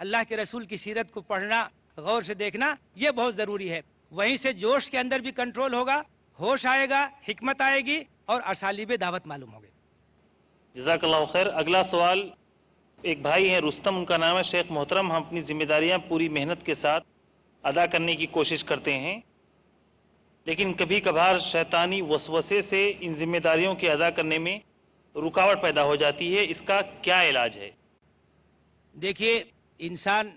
اللہ کے رسول کی سیرت کو پڑھنا، غور سے دیکھنا، یہ بہت ضروری ہے۔ وہیں سے جوش کے اندر بھی کنٹرول ہوگا، ہوش آئے گا، حکمت آئے گی اور اسالیب دعوت معلوم ہوگی۔ جزاک اللہ خیر۔ اگلا سوال ایک بھائی ہیں رستم، ان کا نام ہے۔ شیخ محترم، ہم اپنی ذمہ داریاں پوری محنت کے ساتھ ادا کرنے کی کوشش کرتے ہیں، لیکن کبھی کبھار شیطانی وسوسے سے ان ذمہ داریوں کے ادا کرنے میں رکاوٹ پیدا ہو جاتی ہے، اس کا کیا علاج ہے؟ دیکھیے، انسان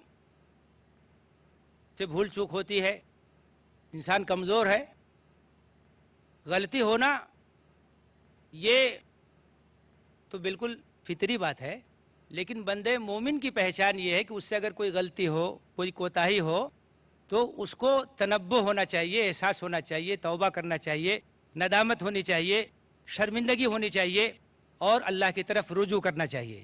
سے بھول چوک ہوتی ہے، انسان کمزور ہے، غلطی ہونا یہ تو بالکل فطری بات ہے، لیکن بندے مومن کی پہچان یہ ہے کہ اس سے اگر کوئی غلطی ہو، کوئی کوتاہی ہو، تو اس کو تنبہ ہونا چاہیے، احساس ہونا چاہیے، توبہ کرنا چاہیے، ندامت ہونی چاہیے، شرمندگی ہونی چاہیے اور اللہ کی طرف رجوع کرنا چاہیے۔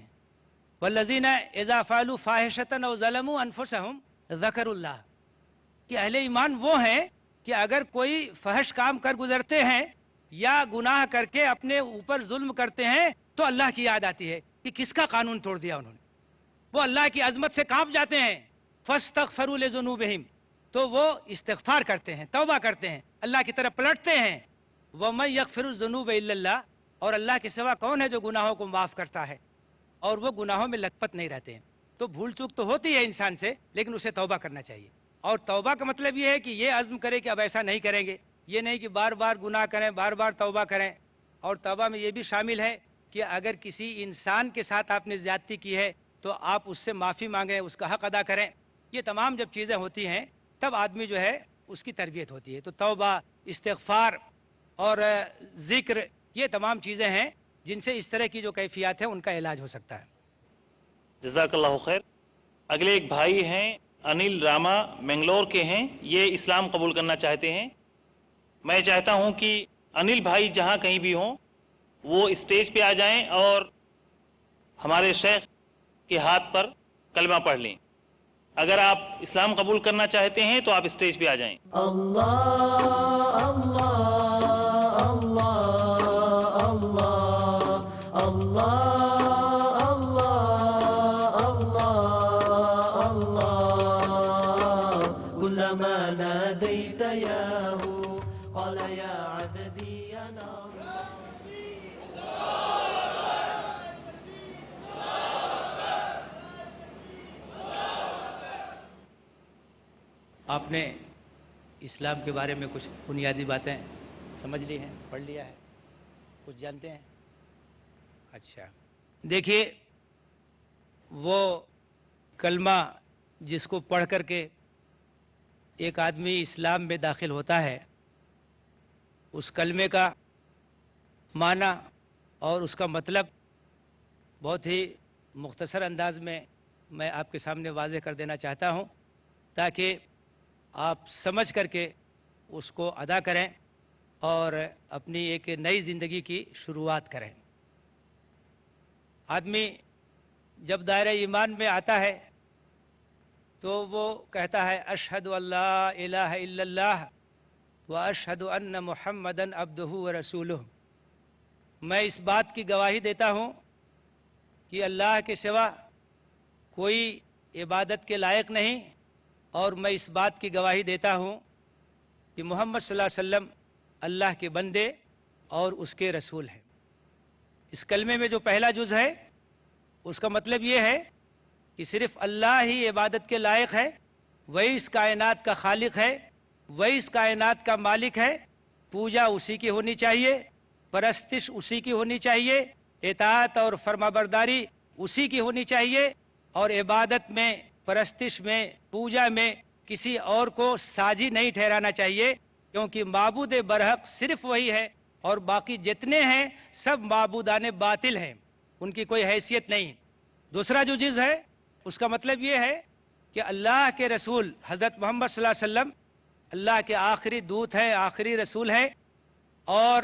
والذین اذا فعلوا فاحشۃ او ظلموا انفسهم ذکروا اللہ، کہ اہل ایمان وہ ہیں کہ اگر کوئی فحش کام کر گزرتے ہیں یا گناہ کر کے اپنے اوپر ظلم کرتے ہیں تو اللہ کی یاد آتی ہے کہ کس کا قانون توڑ دیا انہوں نے، وہ اللہ کی عظمت سے کانپ جاتے ہیں۔ فاستغفروا لذنوبہم، تو وہ استغفار کرتے ہیں، توبہ کرتے ہیں، اللہ کی طرف پلٹتے ہیں۔ وَمَن يَغْفِرُ الذُّنُوبَ إِلَّا اللَّهُ، اور اللہ کے سوا کون ہے جو گناہوں کو معاف کرتا ہے، اور وہ گناہوں میں لت پت نہیں رہتے ہیں۔ تو بھول چوک تو ہوتی ہے انسان سے، لیکن اسے توبہ کرنا چاہیے۔ اور توبہ کا مطلب یہ ہے کہ یہ عزم کرے کہ اب ایسا نہیں کریں گے، یہ نہیں کہ بار بار گناہ کریں، بار بار توبہ کریں۔ اور توبہ میں یہ بھی شامل ہے کہ اگر کسی انسان کے ساتھ آپ نے زیادتی کی ہے تو آپ اس سے معافی مانگیں، اس کا حق ادا کریں۔ یہ تمام جب چیزیں ہوتی ہیں تب آدمی جو ہے اس کی تربیت ہوتی ہے۔ تو توبہ، استغفار اور ذکر، یہ تمام چیزیں ہیں جن سے اس طرح کی جو کیفیات ہیں ان کا علاج ہو سکتا ہے۔ جزاک اللہ خیر۔ اگلے ایک بھائی ہیں انل راما، منگلور کے ہیں، یہ اسلام قبول کرنا چاہتے ہیں۔ میں چاہتا ہوں کہ انل بھائی جہاں کہیں بھی ہوں وہ اسٹیج پہ آ جائیں اور ہمارے شیخ کے ہاتھ پر کلمہ پڑھ لیں۔ اگر آپ اسلام قبول کرنا چاہتے ہیں تو آپ اسٹیج پہ آ جائیں۔ اللہ اللہ اللہ اللہ اللہ اللہ اللہ كلما ناديت ياه قال يا عبدي أنا آپ نے اسلام کے بارے میں کچھ بنیادی باتیں سمجھ لی ہیں، پڑھ لیا ہے، کچھ جانتے ہیں؟ اچھا، دیکھیے، وہ کلمہ جس کو پڑھ کر کے ایک آدمی اسلام میں داخل ہوتا ہے، اس کلمے کا معنی اور اس کا مطلب بہت ہی مختصر انداز میں میں آپ کے سامنے واضح کر دینا چاہتا ہوں تاکہ آپ سمجھ کر کے اس کو ادا کریں اور اپنی ایک نئی زندگی کی شروعات کریں۔ آدمی جب دائرہ ایمان میں آتا ہے تو وہ کہتا ہے اشہد ان لا الہ الا اللہ و اشہد ان محمدن عبدہ و رسولہ، میں اس بات کی گواہی دیتا ہوں کہ اللہ کے سوا کوئی عبادت کے لائق نہیں، اور میں اس بات کی گواہی دیتا ہوں کہ محمد صلی اللہ علیہ وسلم اللہ کے بندے اور اس کے رسول ہیں۔ اس کلمے میں جو پہلا جز ہے اس کا مطلب یہ ہے کہ صرف اللہ ہی عبادت کے لائق ہے، وہی اس کائنات کا خالق ہے، وہی اس کائنات کا مالک ہے، پوجا اسی کی ہونی چاہیے، پرستش اسی کی ہونی چاہیے، اطاعت اور فرمانبرداری اسی کی ہونی چاہیے، اور عبادت میں، پرستش میں، پوجا میں کسی اور کو ساجی نہیں ٹھہرانا چاہیے، کیونکہ معبود برحق صرف وہی ہے اور باقی جتنے ہیں سب معبودان باطل ہیں، ان کی کوئی حیثیت نہیں۔ دوسرا جو چیز ہے اس کا مطلب یہ ہے کہ اللہ کے رسول حضرت محمد صلی اللہ علیہ وسلم اللہ کے آخری دودت ہیں، آخری رسول ہیں، اور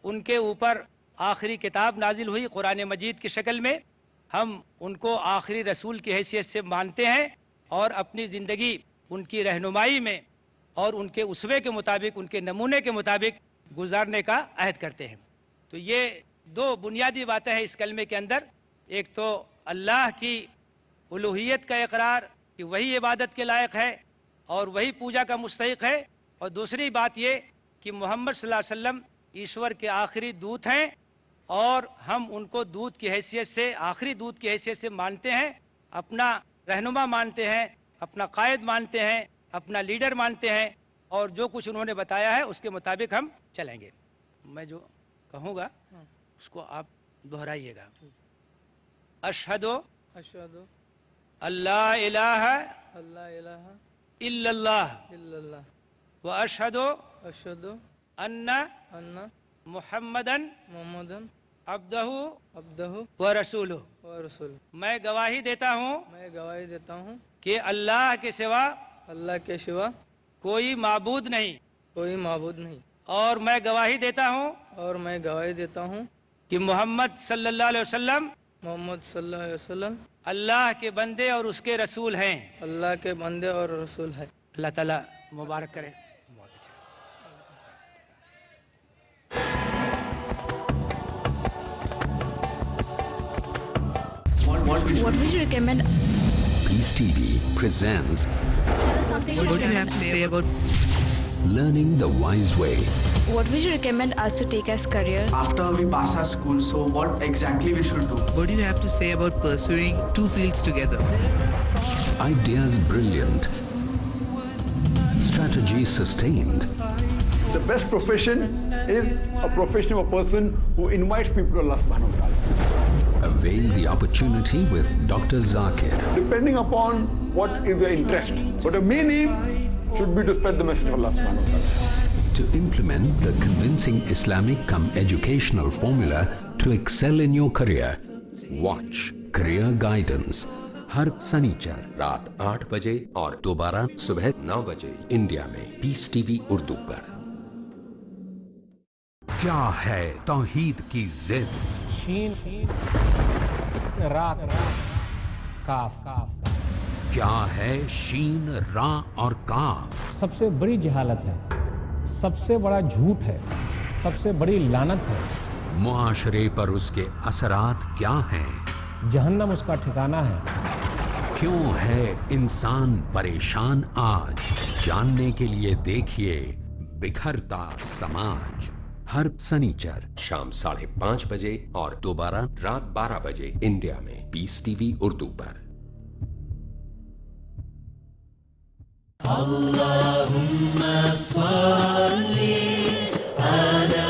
ان کے اوپر آخری کتاب نازل ہوئی قرآن مجید کی شکل میں، ہم ان کو آخری رسول کی حیثیت سے مانتے ہیں اور اپنی زندگی ان کی رہنمائی میں اور ان کے اسوے کے مطابق، ان کے نمونے کے مطابق گزارنے کا عہد کرتے ہیں۔ تو یہ دو بنیادی باتیں ہیں اس کلمے کے اندر، ایک تو اللہ کی الوہیت کا اقرار کہ وہی عبادت کے لائق ہے اور وہی پوجا کا مستحق ہے، اور دوسری بات یہ کہ محمد صلی اللہ علیہ وسلم ایشور کے آخری دودت ہیں اور ہم ان کو دودت کی حیثیت سے، آخری دودت کی حیثیت سے مانتے ہیں، اپنا رہنما مانتے ہیں، اپنا قائد مانتے ہیں، اپنا لیڈر مانتے ہیں، اور جو کچھ انہوں نے بتایا ہے اس کے مطابق ہم چلیں گے۔ میں جو کہوں گا اس کو آپ دہرائیے گا۔ اشہد اشہد اللہ الہ اللہ الہ الا اللہ الا اللہ و اشہد اشہد ان ان محمدن محمدن عبدہ عبدہ و رسولہ، و رسول۔ میں گواہی دیتا ہوں میں گواہی دیتا ہوں کہ اللہ کے سوا اللہ کے سوا کوئی معبود نہیں، کوئی معبود نہیں، اور میں گواہی دیتا ہوں اور میں گواہی دیتا ہوں کہ محمد صلی اللہ علیہ وسلم محمد صلی اللہ علیہ وسلم اللہ کے بندے اور اس کے رسول ہیں۔ اللہ کے بندے اور رسول ہے۔ اللہ تعالیٰ مبارک کرے۔ بہت اچھا۔ What would you recommend? Peace TV presents Something What do you have to say about Learning the Wise Way. What would you recommend us to take as career? After we pass our school, so what exactly we should do? what do you have to say about pursuing two fields together? Ideas brilliant. Strategy sustained. The best profession is a profession of a person who invites people to Allah subhanahu wa ta'ala. Avail the opportunity with Dr. Zakir. Depending upon what is your interest. But the main aim should be to spread the message of Allah subhanahu wa ta'ala. To implement the convincing Islamic educational formula to excel in your career. Watch Career Guidance. ہر سنیچر رات 8 بجے اور دوبارہ صبح 9 بجے India میں پیس T V Urdu پر۔ کیا ہے توحید کی ضد؟ کیا ہے شین را اور کاف؟ سب سے بڑی جہالت ہے، سب سے بڑا جھوٹ ہے، سب سے بڑی لعنت ہے۔ معاشرے پر اس کے اثرات کیا ہیں؟ جہنم اس کا ٹھکانہ ہے۔ کیوں ہے انسان پریشان آج؟ جاننے کے لیے دیکھیے بکھرتا سماج، ہر سنیچر شام 5:30 بجے اور دوبارہ رات 12 بجے انڈیا میں پیس ٹی وی اردو پر۔ اللهم صل على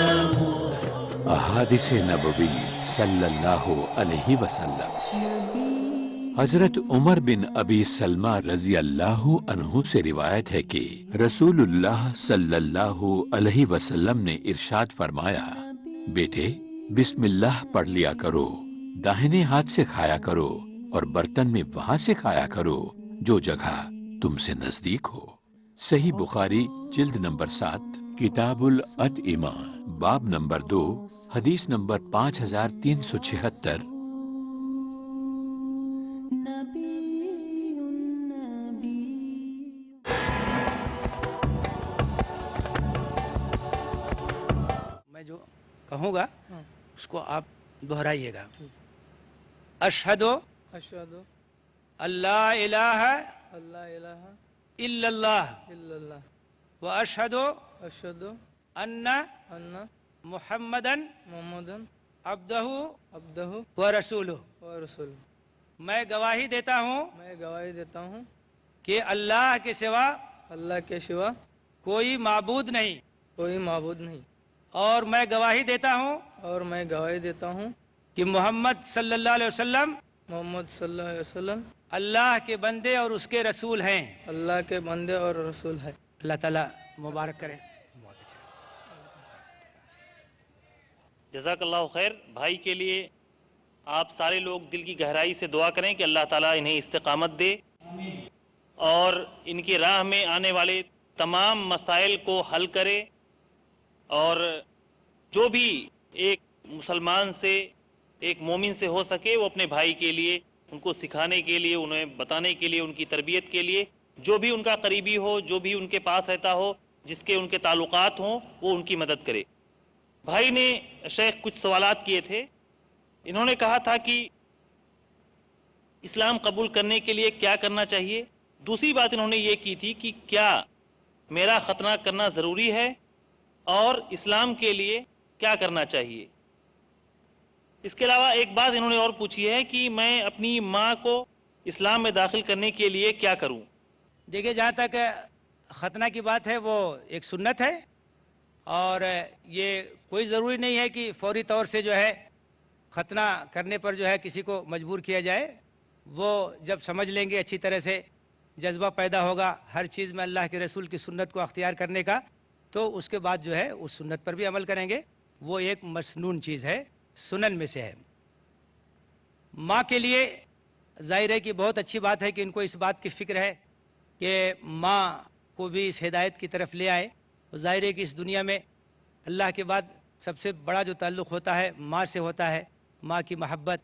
احادیث نبوی صلی اللہ علیہ وسلم۔ حضرت عمر بن ابی سلمہ رضی اللہ عنہ سے روایت ہے کہ رسول اللہ صلی اللہ علیہ وسلم نے ارشاد فرمایا، بیٹے بسم اللہ پڑھ لیا کرو، داہنے ہاتھ سے کھایا کرو اور برتن میں وہاں سے کھایا کرو جو جگہ تم سے نزدیک ہو۔ صحیح بخاری جلد نمبر 7 کتاب الاطعمہ باب نمبر 2 حدیث نمبر 5376۔ میں جو کہوں گا اس کو آپ دہرائیے گا۔ اشہد اشہد اللہ الہ اللہ الہ الا اللہ الا اللہ و اشہد اشہد ان ان محمدن محمدن عبدہ عبدہ و رسولہ، و رسول۔ میں گواہی دیتا ہوں میں گواہی دیتا ہوں کہ اللہ کے سوا اللہ کے سوا کوئی معبود نہیں، کوئی معبود نہیں، اور میں گواہی دیتا ہوں اور میں گواہی دیتا ہوں کہ محمد صلی اللہ علیہ وسلم محمد صلی اللہ علیہ وسلم اللہ کے بندے اور اس کے رسول ہیں۔ اللہ کے بندے اور رسول ہے۔ اللہ تعالیٰ مبارک کرے۔ بہت اچھا۔ جزاک اللہ خیر۔ بھائی کے لیے آپ سارے لوگ دل کی گہرائی سے دعا کریں کہ اللہ تعالیٰ انہیں استقامت دے اور ان کی راہ میں آنے والے تمام مسائل کو حل کرے، اور جو بھی ایک مسلمان سے، ایک مومن سے ہو سکے، وہ اپنے بھائی کے لیے، ان کو سکھانے کے لیے، انہیں بتانے کے لیے، ان کی تربیت کے لیے، جو بھی ان کا قریبی ہو، جو بھی ان کے پاس رہتا ہو، جس کے ان کے تعلقات ہوں، وہ ان کی مدد کرے۔ بھائی نے شیخ کچھ سوالات کیے تھے۔ انہوں نے کہا تھا کہ اسلام قبول کرنے کے لیے کیا کرنا چاہیے؟ دوسری بات انہوں نے یہ کی تھی کہ کیا میرا ختنہ کرنا ضروری ہے اور اسلام کے لیے کیا کرنا چاہیے؟ اس کے علاوہ ایک بات انہوں نے اور پوچھی ہے کہ میں اپنی ماں کو اسلام میں داخل کرنے کے لیے کیا کروں؟ دیکھیے، جہاں تک ختنہ کی بات ہے وہ ایک سنت ہے، اور یہ کوئی ضروری نہیں ہے کہ فوری طور سے جو ہے ختنہ کرنے پر جو ہے کسی کو مجبور کیا جائے. وہ جب سمجھ لیں گے اچھی طرح سے، جذبہ پیدا ہوگا ہر چیز میں اللہ کے رسول کی سنت کو اختیار کرنے کا، تو اس کے بعد جو ہے اس سنت پر بھی عمل کریں گے. وہ ایک مسنون چیز ہے، سنن میں سے ہے. ماں کے لیے ظاہر ہے کہ بہت اچھی بات ہے کہ ان کو اس بات کی فکر ہے کہ ماں کو بھی اس ہدایت کی طرف لے آئے. ظاہر ہے کہ اس دنیا میں اللہ کے بعد سب سے بڑا جو تعلق ہوتا ہے ماں سے ہوتا ہے. ماں کی محبت،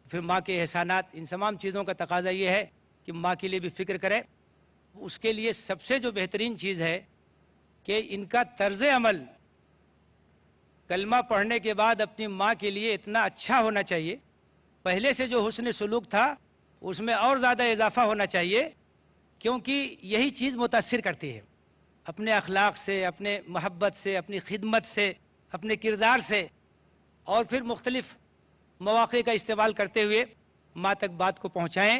پھر ماں کے احسانات، ان تمام چیزوں کا تقاضا یہ ہے کہ ماں کے لیے بھی فکر کرے. اس کے لیے سب سے جو بہترین چیز ہے کہ ان کا طرز عمل کلمہ پڑھنے کے بعد اپنی ماں کے لیے اتنا اچھا ہونا چاہیے، پہلے سے جو حسن سلوک تھا اس میں اور زیادہ اضافہ ہونا چاہیے، کیونکہ یہی چیز متاثر کرتی ہے. اپنے اخلاق سے، اپنے محبت سے، اپنی خدمت سے، اپنے کردار سے، اور پھر مختلف مواقع کا استعمال کرتے ہوئے ماں تک بات کو پہنچائیں،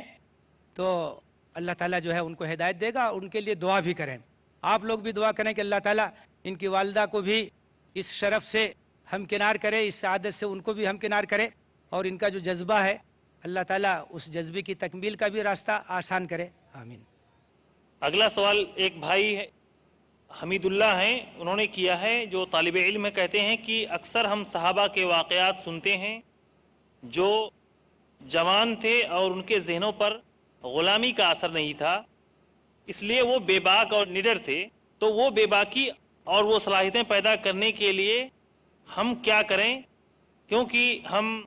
تو اللہ تعالیٰ جو ہے ان کو ہدایت دے گا. اور ان کے لیے دعا بھی کریں. آپ لوگ بھی دعا کریں کہ اللہ تعالیٰ ان کی والدہ کو بھی اس شرف سے ہمکنار کرے، اس سعادت سے ان کو بھی ہمکنار کرے، اور ان کا جو جذبہ ہے اللہ تعالیٰ اس جذبے کی تکمیل کا بھی راستہ آسان کرے. آمین. اگلا سوال ایک بھائی حمید اللہ ہیں، انہوں نے کیا ہے، جو طالب علم ہے. کہتے ہیں کہ اکثر ہم صحابہ کے واقعات سنتے ہیں جو جوان تھے اور ان کے ذہنوں پر غلامی کا اثر نہیں تھا، اس لیے وہ بے باک اور نڈر تھے. تو وہ بے باکی اور وہ صلاحیتیں پیدا کرنے کے لیے ہم کیا کریں؟ کیونکہ ہم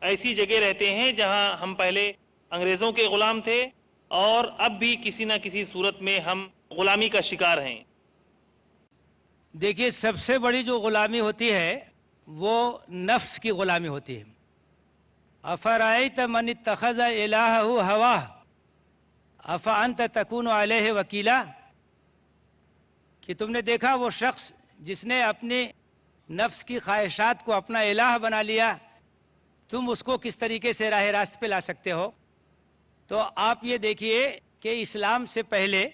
ایسی جگہ رہتے ہیں جہاں ہم پہلے انگریزوں کے غلام تھے اور اب بھی کسی نہ کسی صورت میں ہم غلامی کا شکار ہیں. دیکھیے، سب سے بڑی جو غلامی ہوتی ہے وہ نفس کی غلامی ہوتی ہے. افرائیت من اتخذ الہہ ہواہ افانت تکون علیہ وکیلا، کہ تم نے دیکھا وہ شخص جس نے اپنی نفس کی خواہشات کو اپنا الہ بنا لیا، تم اس کو کس طریقے سے راہ راست پہ لا سکتے ہو؟ تو آپ یہ دیکھیے کہ اسلام سے پہلے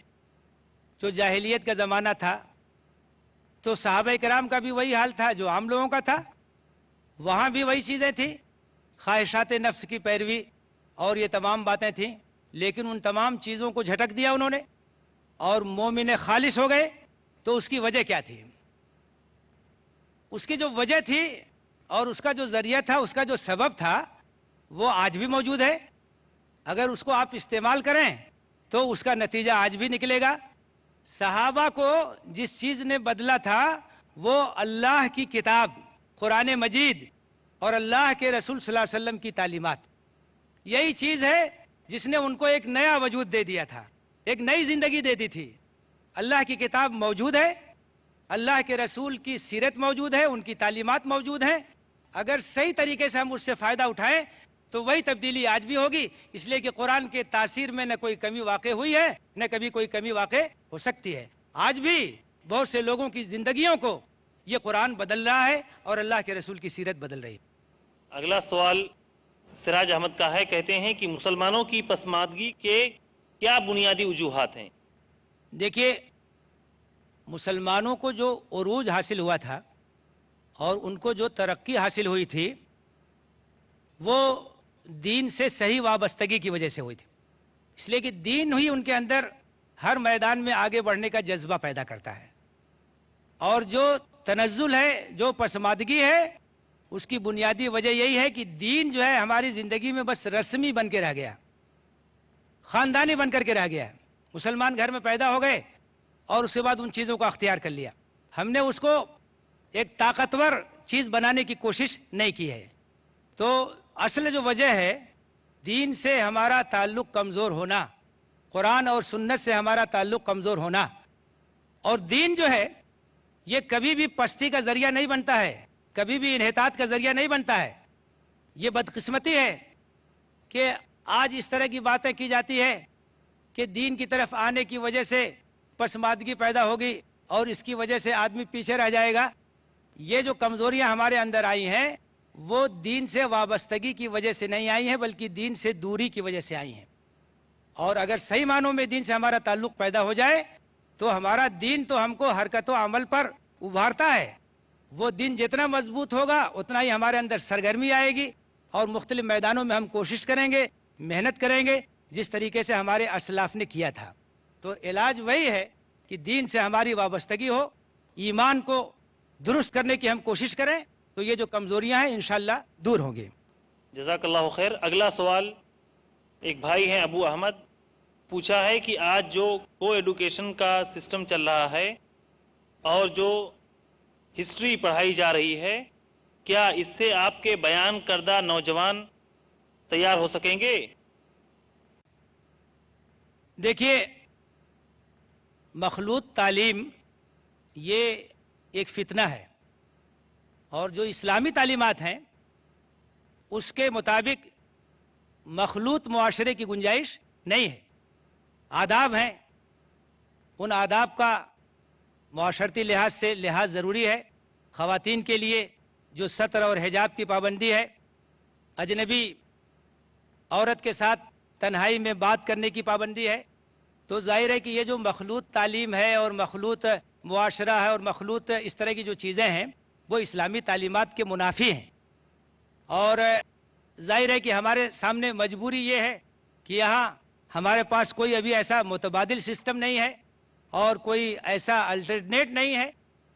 جو جاہلیت کا زمانہ تھا تو صحابہ کرام کا بھی وہی حال تھا جو عام لوگوں کا تھا. وہاں بھی وہی چیزیں تھیں، خواہشات نفس کی پیروی اور یہ تمام باتیں تھیں. لیکن ان تمام چیزوں کو جھٹک دیا انہوں نے اور مومن خالص ہو گئے. تو اس کی وجہ کیا تھی؟ اس کی جو وجہ تھی اور اس کا جو ذریعہ تھا، اس کا جو سبب تھا، وہ آج بھی موجود ہے. اگر اس کو آپ استعمال کریں تو اس کا نتیجہ آج بھی نکلے گا. صحابہ کو جس چیز نے بدلا تھا وہ اللہ کی کتاب قرآن مجید اور اللہ کے رسول صلی اللہ علیہ وسلم کی تعلیمات. یہی چیز ہے جس نے ان کو ایک نیا وجود دے دیا تھا، ایک نئی زندگی دے دی تھی. اللہ کی کتاب موجود ہے، اللہ کے رسول کی سیرت موجود ہے، ان کی تعلیمات موجود ہیں. اگر صحیح طریقے سے ہم اس سے فائدہ اٹھائیں تو وہی تبدیلی آج بھی ہوگی. اس لیے کہ قرآن کے تاثیر میں نہ کوئی کمی واقع ہوئی ہے، نہ کبھی کوئی کمی واقع ہو سکتی ہے. آج بھی بہت سے لوگوں کی زندگیوں کو یہ قرآن بدل رہا ہے اور اللہ کے رسول کی سیرت بدل رہی ہے. اگلا سوال سراج احمد کا ہے. کہتے ہیں کہ مسلمانوں کی پسماندگی کے کیا بنیادی وجوہات ہیں؟ دیکھیے، مسلمانوں کو جو عروج حاصل ہوا تھا اور ان کو جو ترقی حاصل ہوئی تھی وہ دین سے صحیح وابستگی کی وجہ سے ہوئی تھی. اس لیے کہ دین ہی ان کے اندر ہر میدان میں آگے بڑھنے کا جذبہ پیدا کرتا ہے. اور جو تنزل ہے، جو پسماندگی ہے، اس کی بنیادی وجہ یہی ہے کہ دین جو ہے ہماری زندگی میں بس رسمی بن کے رہ گیا، خاندانی بن کر کے رہ گیا. مسلمان گھر میں پیدا ہو گئے اور اس کے بعد ان چیزوں کو اختیار کر لیا. ہم نے اس کو ایک طاقتور چیز بنانے کی کوشش نہیں کی ہے. تو اصل جو وجہ ہے دین سے ہمارا تعلق کمزور ہونا، قرآن اور سنت سے ہمارا تعلق کمزور ہونا. اور دین جو ہے یہ کبھی بھی پستی کا ذریعہ نہیں بنتا ہے، کبھی بھی انحطاط کا ذریعہ نہیں بنتا ہے. یہ بدقسمتی ہے کہ آج اس طرح کی باتیں کی جاتی ہے کہ دین کی طرف آنے کی وجہ سے پسماندگی پیدا ہوگی اور اس کی وجہ سے آدمی پیچھے رہ جائے گا. یہ جو کمزوریاں ہمارے اندر آئی ہیں وہ دین سے وابستگی کی وجہ سے نہیں آئی ہیں بلکہ دین سے دوری کی وجہ سے آئی ہیں. اور اگر صحیح معنوں میں دین سے ہمارا تعلق پیدا ہو جائے تو ہمارا دین تو ہم کو حرکت و عمل پر ابھارتا ہے. وہ دین جتنا مضبوط ہوگا اتنا ہی ہمارے اندر سرگرمی آئے گی اور مختلف میدانوں میں ہم کوشش کریں گے, محنت کریں گے جس طریقے سے ہمارے اسلاف نے کیا تھا. تو علاج وہی ہے کہ دین سے ہماری وابستگی ہو, ایمان کو درست کرنے کی ہم کوشش کریں تو یہ جو کمزوریاں ہیں انشاءاللہ دور ہوں گی. جزاک اللہ خیر. اگلا سوال ایک بھائی ہیں ابو احمد, پوچھا ہے کہ آج جو کو ایڈوکیشن کا سسٹم چل رہا ہے اور جو ہسٹری پڑھائی جا رہی ہے, کیا اس سے آپ کے بیان کردہ نوجوان تیار ہو سکیں گے؟ دیکھیے, مخلوط تعلیم یہ ایک فتنہ ہے اور جو اسلامی تعلیمات ہیں اس کے مطابق مخلوط معاشرے کی گنجائش نہیں ہے. آداب ہیں, ان آداب کا معاشرتی لحاظ سے لحاظ ضروری ہے. خواتین کے لیے جو ستر اور حجاب کی پابندی ہے, اجنبی عورت کے ساتھ تنہائی میں بات کرنے کی پابندی ہے, تو ظاہر ہے کہ یہ جو مخلوط تعلیم ہے اور مخلوط معاشرہ ہے اور مخلوط اس طرح کی جو چیزیں ہیں وہ اسلامی تعلیمات کے منافی ہیں. اور ظاہر ہے کہ ہمارے سامنے مجبوری یہ ہے کہ یہاں ہمارے پاس کوئی ابھی ایسا متبادل سسٹم نہیں ہے اور کوئی ایسا الٹرنیٹ نہیں ہے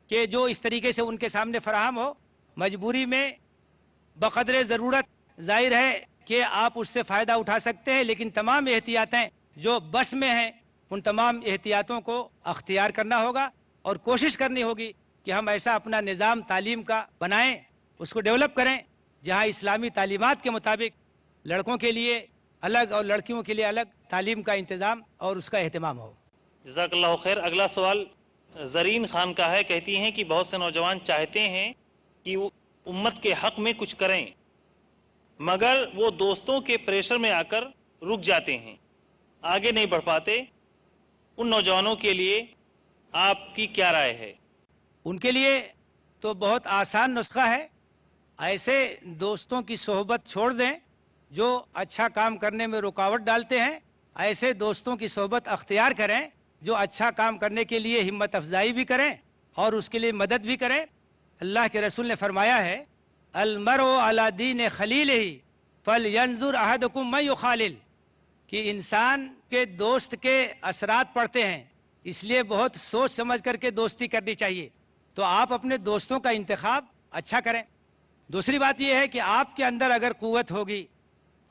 کہ جو اس طریقے سے ان کے سامنے فراہم ہو. مجبوری میں بقدر ضرورت ظاہر ہے کہ آپ اس سے فائدہ اٹھا سکتے ہیں, لیکن تمام احتیاطیں جو بس میں ہیں ان تمام احتیاطوں کو اختیار کرنا ہوگا اور کوشش کرنی ہوگی کہ ہم ایسا اپنا نظام تعلیم کا بنائیں, اس کو ڈیولپ کریں جہاں اسلامی تعلیمات کے مطابق لڑکوں کے لیے الگ اور لڑکیوں کے لیے الگ تعلیم کا انتظام اور اس کا اہتمام ہو. جزاک اللہ خیر. اگلا سوال زرین خان کا ہے, کہتی ہیں کہ بہت سے نوجوان چاہتے ہیں کہ وہ امت کے حق میں کچھ کریں مگر وہ دوستوں کے پریشر میں آ کر رک جاتے ہیں, آگے نہیں بڑھ پاتے. ان نوجوانوں کے لیے آپ کی کیا رائے ہے؟ ان کے لیے تو بہت آسان نسخہ ہے, ایسے دوستوں کی صحبت چھوڑ دیں جو اچھا کام کرنے میں رکاوٹ ڈالتے ہیں, ایسے دوستوں کی صحبت اختیار کریں جو اچھا کام کرنے کے لیے ہمت افزائی بھی کریں اور اس کے لیے مدد بھی کریں. اللہ کے رسول نے فرمایا ہے, المرء علی دین خلیلہ فلینظر احدکم من یخالل, کہ انسان کے دوست کے اثرات پڑتے ہیں, اس لیے بہت سوچ سمجھ کر کے دوستی کرنی چاہیے. تو آپ اپنے دوستوں کا انتخاب اچھا کریں. دوسری بات یہ ہے کہ آپ کے اندر اگر قوت ہوگی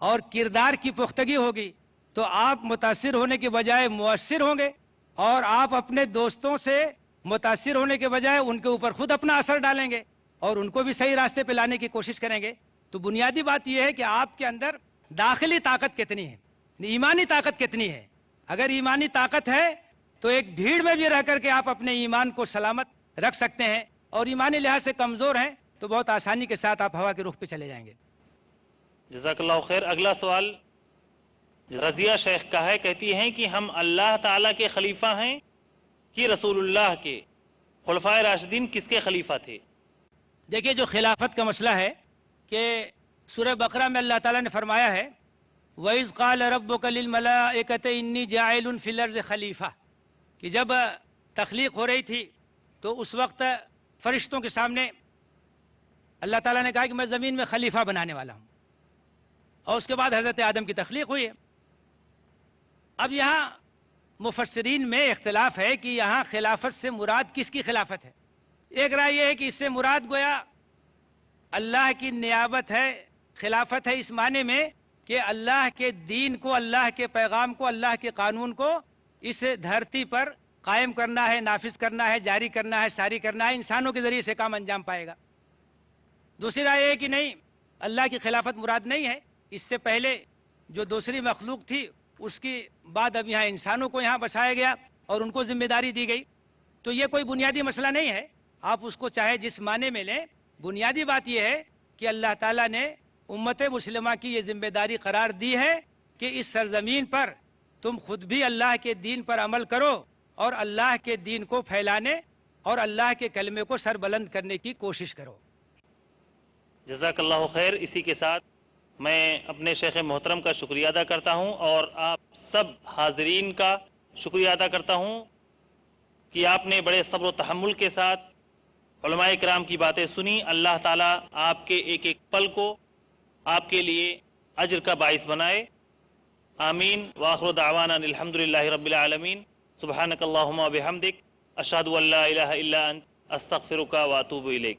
اور کردار کی پختگی ہوگی تو آپ متاثر ہونے کے بجائے مؤثر ہوں گے, اور آپ اپنے دوستوں سے متاثر ہونے کے بجائے ان کے اوپر خود اپنا اثر ڈالیں گے اور ان کو بھی صحیح راستے پہ لانے کی کوشش کریں گے. تو بنیادی بات یہ ہے کہ آپ کے اندر داخلی طاقت کتنی ہے, ایمانی طاقت کتنی ہے. اگر ایمانی طاقت ہے تو ایک بھیڑ میں بھی رہ کر کے آپ اپنے ایمان کو سلامت رکھ سکتے ہیں, اور ایمانی لحاظ سے کمزور ہیں تو بہت آسانی کے ساتھ آپ ہوا کے رخ پہ چلے جائیں گے. جزاک اللہ خیر. اگلا سوال رضیہ شیخ کا ہے, کہتی ہیں کہ ہم اللہ تعالیٰ کے خلیفہ ہیں کہ رسول اللہ کے؟ خلفائے راشدین کس کے خلیفہ تھے؟ دیکھیے, جو خلافت کا مسئلہ ہے کہ سورہ بقرہ میں اللہ تعالیٰ نے فرمایا ہے وَإِذْ قَالَ رَبُّكَ لِلْمَلَائِكَةِ إِنِّي جَاعِلٌ فِي الْأَرْضِ خلیفہ, کہ جب تخلیق ہو رہی تھی تو اس وقت فرشتوں کے سامنے اللہ تعالیٰ نے کہا کہ میں زمین میں خلیفہ بنانے والا ہوں, اور اس کے بعد حضرت آدم کی تخلیق ہوئی ہے. اب یہاں مفسرین میں اختلاف ہے کہ یہاں خلافت سے مراد کس کی خلافت ہے. ایک رائے یہ ہے کہ اس سے مراد گویا اللہ کی نیابت ہے, خلافت ہے اس معنی میں کہ اللہ کے دین کو, اللہ کے پیغام کو, اللہ کے قانون کو اس دھرتی پر قائم کرنا ہے, نافذ کرنا ہے, جاری کرنا ہے, ساری کرنا ہے, انسانوں کے ذریعے سے کام انجام پائے گا. دوسری رائے ہے کہ نہیں, اللہ کی خلافت مراد نہیں ہے, اس سے پہلے جو دوسری مخلوق تھی اس کی بعد اب یہاں انسانوں کو یہاں بسایا گیا اور ان کو ذمہ داری دی گئی. تو یہ کوئی بنیادی مسئلہ نہیں ہے, آپ اس کو چاہے جس معنی میں لیں. بنیادی بات یہ ہے کہ اللہ تعالیٰ نے امت مسلمہ کی یہ ذمہ داری قرار دی ہے کہ اس سرزمین پر تم خود بھی اللہ کے دین پر عمل کرو اور اللہ کے دین کو پھیلانے اور اللہ کے کلمے کو سر بلند کرنے کی کوشش کرو. جزاک اللہ خیر. اسی کے ساتھ میں اپنے شیخ محترم کا شکریہ ادا کرتا ہوں اور آپ سب حاضرین کا شکریہ ادا کرتا ہوں کہ آپ نے بڑے صبر و تحمل کے ساتھ علماء کرام کی باتیں سنی. اللہ تعالیٰ آپ کے ایک ایک پل کو آپ کے لیے اجر کا باعث بنائے. آمین. وآخر دعوانا الحمدللہ رب العالمین. سبحانک اللہم و بحمدک اشہد ان لا الہ الا انت استغفرک و اتوب الیک.